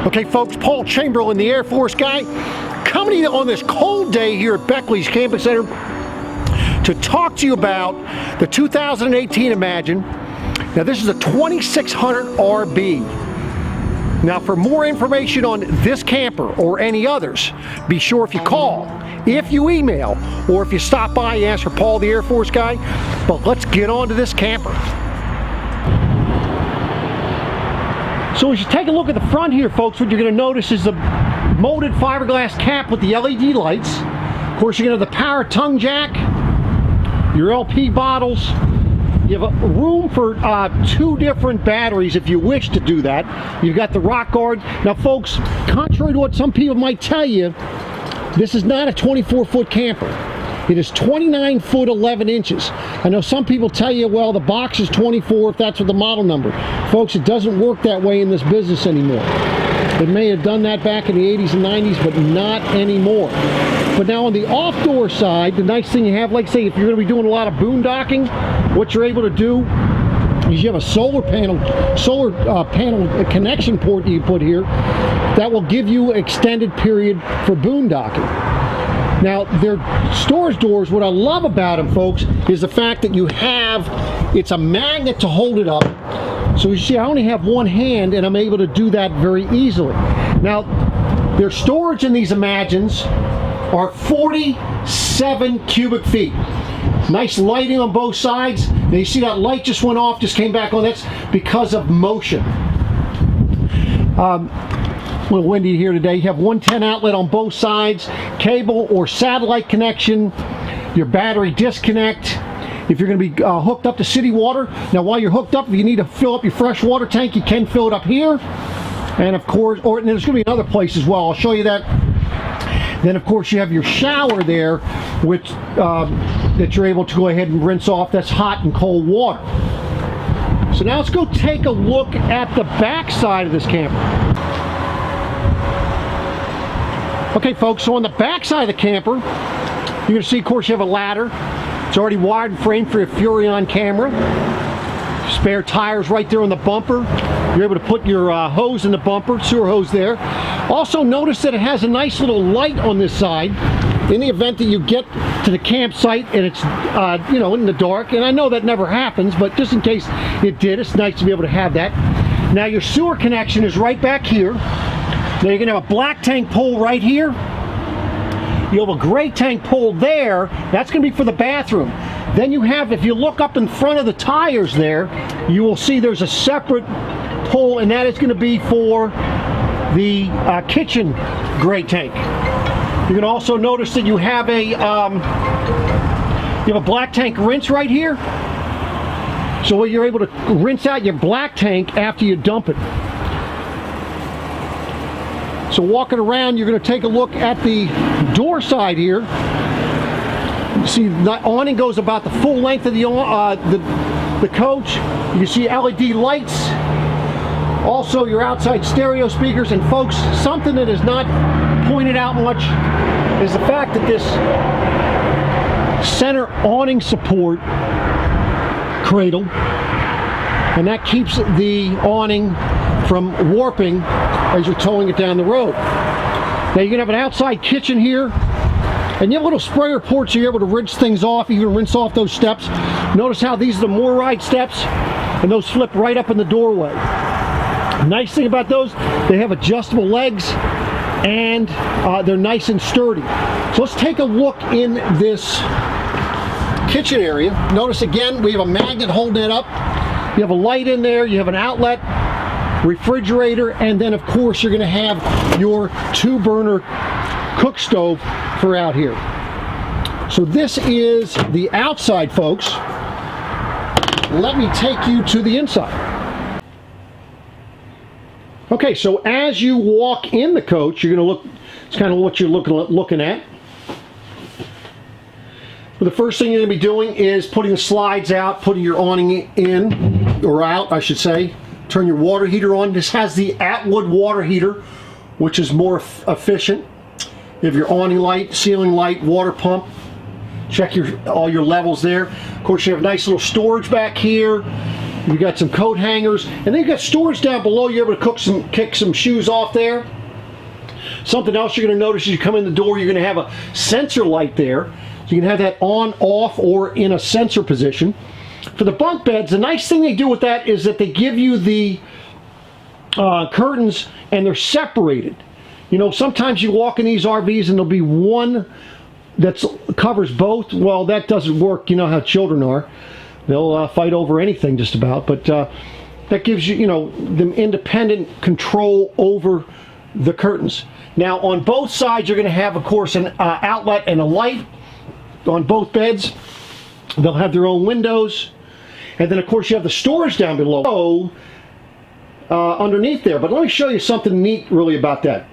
Okay folks, Paul Chamberlain, the Air Force guy, coming to you on this cold day here at Beckley's Camping Center to talk to you about the 2018 Imagine. Now this is a 2600 RB. Now for more information on this camper or any others, be sure if you call, if you email, or if you stop by and ask for Paul the Air Force guy. But let's get on to this camper. So as you take a look at the front here, folks, what you're going to notice is the molded fiberglass cap with the LED lights. Of course, you're going to have the power tongue jack, your LP bottles. You have a room for 2 different batteries if you wish to do that. You've got the rock guard. Now, folks, contrary to what some people might tell you, this is not a 24-foot camper. It is 29 foot 11 inches. I know some people tell you, well, the box is 24 if that's what the model number. Folks, it doesn't work that way in this business anymore. It may have done that back in the 80s and 90s, but not anymore. But now on the off-door side, the nice thing you have, like say, if you're going to be doing a lot of boondocking, what you're able to do is you have a solar panel connection port that you put here that will give you an extended period for boondocking. Now, their storage doors, what I love about them, folks, is the fact that you have, it's a magnet to hold it up. So you see, I only have one hand, and I'm able to do that very easily. Now, their storage in these Imagines are 47 cubic feet. Nice lighting on both sides. Now, you see that light just went off, just came back on. That's because of motion. A little windy here today. You have 110 outlet on both sides, cable or satellite connection, your battery disconnect. If you're going to be hooked up to city water, now while you're hooked up, if you need to fill up your fresh water tank, you can fill it up here. And of course, and there's going to be another place as well. I'll show you that. Then of course you have your shower there, which that you're able to go ahead and rinse off. That's hot and cold water. So now let's go take a look at the back side of this camper. Okay folks, so on the back side of the camper, you're going to see, of course, you have a ladder. It's already wired and framed for your Furrion camera. Spare tires right there on the bumper. You're able to put your hose in the bumper, sewer hose there. Also notice that it has a nice little light on this side in the event that you get to the campsite and it's you know, in the dark. And I know that never happens, but just in case it did, it's nice to be able to have that. Now your sewer connection is right back here. Now you're going to have a black tank pole right here. You'll have a gray tank pole there. That's going to be for the bathroom. Then you have, if you look up in front of the tires there, you will see there's a separate pole, and that is going to be for the kitchen gray tank. You can also notice that you have a black tank rinse right here. So you're able to rinse out your black tank after you dump it. So walking around, you're going to take a look at the door side here. You see the awning goes about the full length of the coach. You can see LED lights. Also your outside stereo speakers. And folks, something that is not pointed out much is the fact that this center awning support cradle, and that keeps the awning from warping as you're towing it down the road. Now you're going to have an outside kitchen here, and you have little sprayer ports so you're able to rinse things off, even rinse off those steps. Notice how these are the more ride steps, and those flip right up in the doorway. Nice thing about those, they have adjustable legs, and they're nice and sturdy. So let's take a look in this kitchen area. Notice again, we have a magnet holding it up. You have a light in there, you have an outlet, refrigerator, and then of course you're going to have your 2-burner cook stove for out here. So this is the outside, folks. Let me take you to the inside. Okay, so as you walk in the coach, you're going to look, it's kind of what you're looking at. But the first thing you're going to be doing is putting the slides out, putting your awning in, or out, I should say. Turn your water heater on. This has the Atwood water heater, which is more efficient. You have your awning light, ceiling light, water pump. Check all your levels there. Of course, you have a nice little storage back here. You got some coat hangers, and then you got storage down below. You're able to kick some shoes off there. Something else you're going to notice as you come in the door, you're going to have a sensor light there. So you can have that on, off, or in a sensor position. For the bunk beds, the nice thing they do with that is that they give you the curtains, and they're separated. You know, sometimes you walk in these RVs and there'll be one that covers both. Well, that doesn't work. You know how children are. They'll fight over anything just about. But that gives you, you know, the independent control over the curtains. Now, on both sides, you're going to have, of course, an outlet and a light on both beds. They'll have their own windows. And then, of course, you have the storage down below underneath there. But let me show you something neat, really, about that.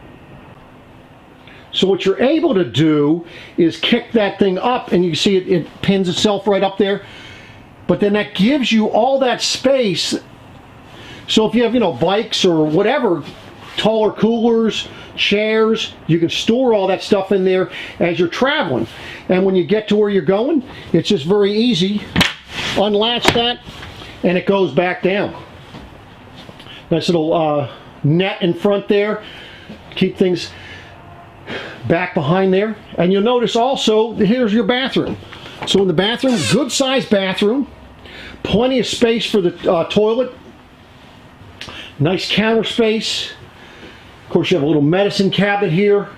So what you're able to do is kick that thing up, and you can see it pins itself right up there. But then that gives you all that space. So if you have, you know, bikes or whatever, taller coolers, chairs, you can store all that stuff in there as you're traveling. And when you get to where you're going, it's just very easy. Unlatch that, and it goes back down. Nice little net in front there. Keep things back behind there. And you'll notice also, here's your bathroom. So in the bathroom, good sized bathroom. Plenty of space for the toilet. Nice counter space. Of course, you have a little medicine cabinet here.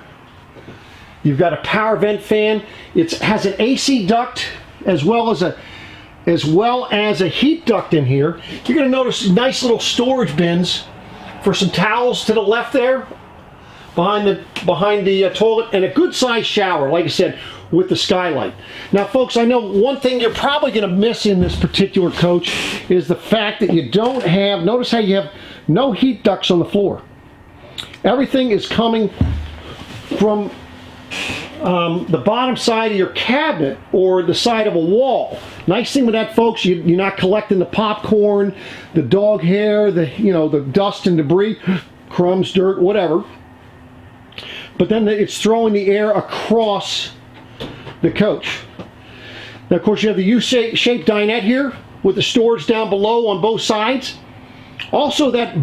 You've got a power vent fan. It has an AC duct as well as a heat duct in here. You're going to notice nice little storage bins for some towels to the left there, behind the toilet, and a good sized shower, like I said, with the skylight. Now, folks, I know one thing you're probably going to miss in this particular coach is the fact that you don't have, notice how you have no heat ducts on the floor. Everything is coming from the bottom side of your cabinet or the side of a wall. Nice thing with that, folks, you're not collecting the popcorn, the dog hair, the dust and debris, crumbs, dirt, whatever. But then it's throwing the air across the coach. Now, of course, you have the U-shaped dinette here with the storage down below on both sides. Also, that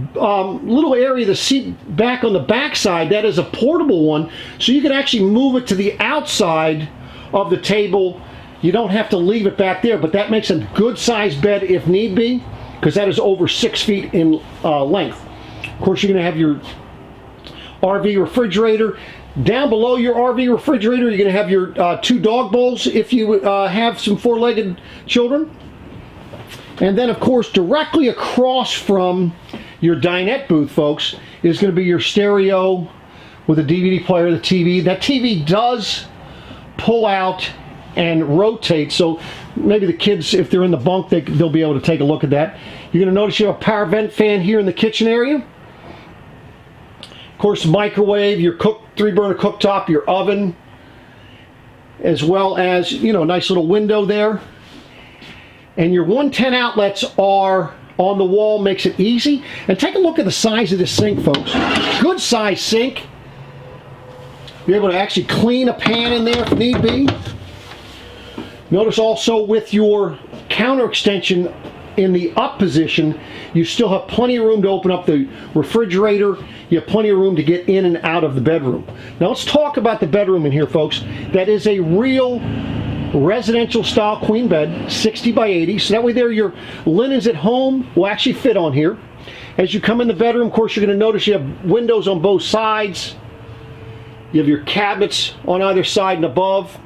little area, the seat back on the back side, that is a portable one, so you can actually move it to the outside of the table. You don't have to leave it back there, but that makes a good sized bed if need be, because that is over 6 feet in length. Of course, you're going to have your RV refrigerator. Down below your RV refrigerator, you're going to have your 2 dog bowls if you have some 4-legged children. And then, of course, directly across from your dinette booth, folks, is going to be your stereo with a DVD player, the TV. That TV does pull out and rotate, so maybe the kids, if they're in the bunk, they'll be able to take a look at that. You're going to notice you have a power vent fan here in the kitchen area. Of course, microwave, your 3-burner cooktop, your oven, as well as, nice little window there. And your 110 outlets are on the wall, makes it easy. And take a look at the size of this sink, folks. Good size sink. You're able to actually clean a pan in there if need be. Notice also with your counter extension in the up position, you still have plenty of room to open up the refrigerator. You have plenty of room to get in and out of the bedroom. Now let's talk about the bedroom in here, folks. That is a real residential style queen bed, 60 by 80. So that way there your linens at home will actually fit on here. As you come in the bedroom, of course, you're going to notice you have windows on both sides. You have your cabinets on either side and above.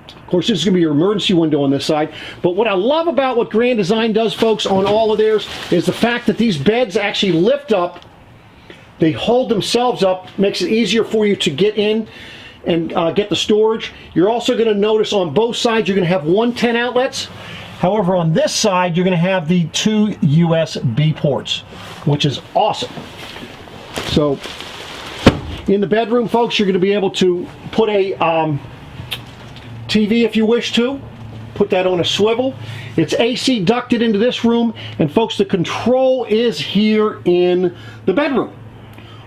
Of course, this is going to be your emergency window on this side. But what I love about what Grand Design does, folks, on all of theirs is the fact that these beds actually lift up. They hold themselves up, makes it easier for you to get in and get the storage. You're also going to notice on both sides you're going to have 110 outlets. However, on this side you're going to have the 2 USB ports, which is awesome. So in the bedroom, folks, you're going to be able to put a TV if you wish to. Put that on a swivel. It's AC ducted into this room, and folks, the control is here in the bedroom,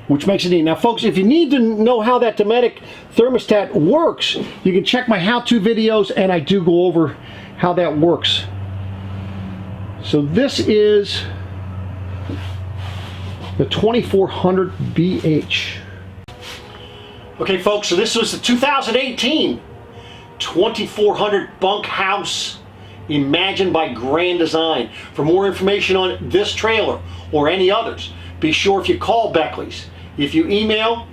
which makes it neat. Now, folks, if you need to know how that Dometic thermostat works, you can check my how-to videos, and I do go over how that works. So this is the 2400 BH. Okay folks, so this was the 2018 2400 bunkhouse imagined by Grand Design. For more information on this trailer or any others, be sure if you call Beckley's, if you email,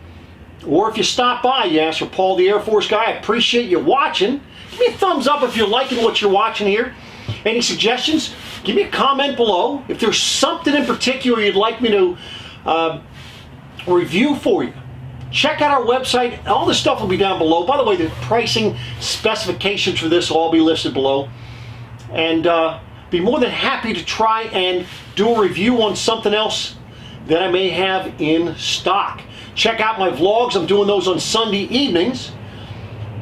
or if you stop by, you ask for Paul the Air Force Guy. I appreciate you watching. Give me a thumbs up if you're liking what you're watching here. Any suggestions? Give me a comment below. If there's something in particular you'd like me to review for you, check out our website. All this stuff will be down below. By the way, the pricing specifications for this will all be listed below. And be more than happy to try and do a review on something else that I may have in stock. Check out my vlogs. I'm doing those on Sunday evenings.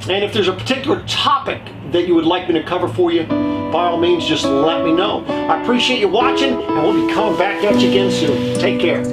And if there's a particular topic that you would like me to cover for you, by all means, just let me know. I appreciate you watching, and we'll be coming back at you again soon. Take care.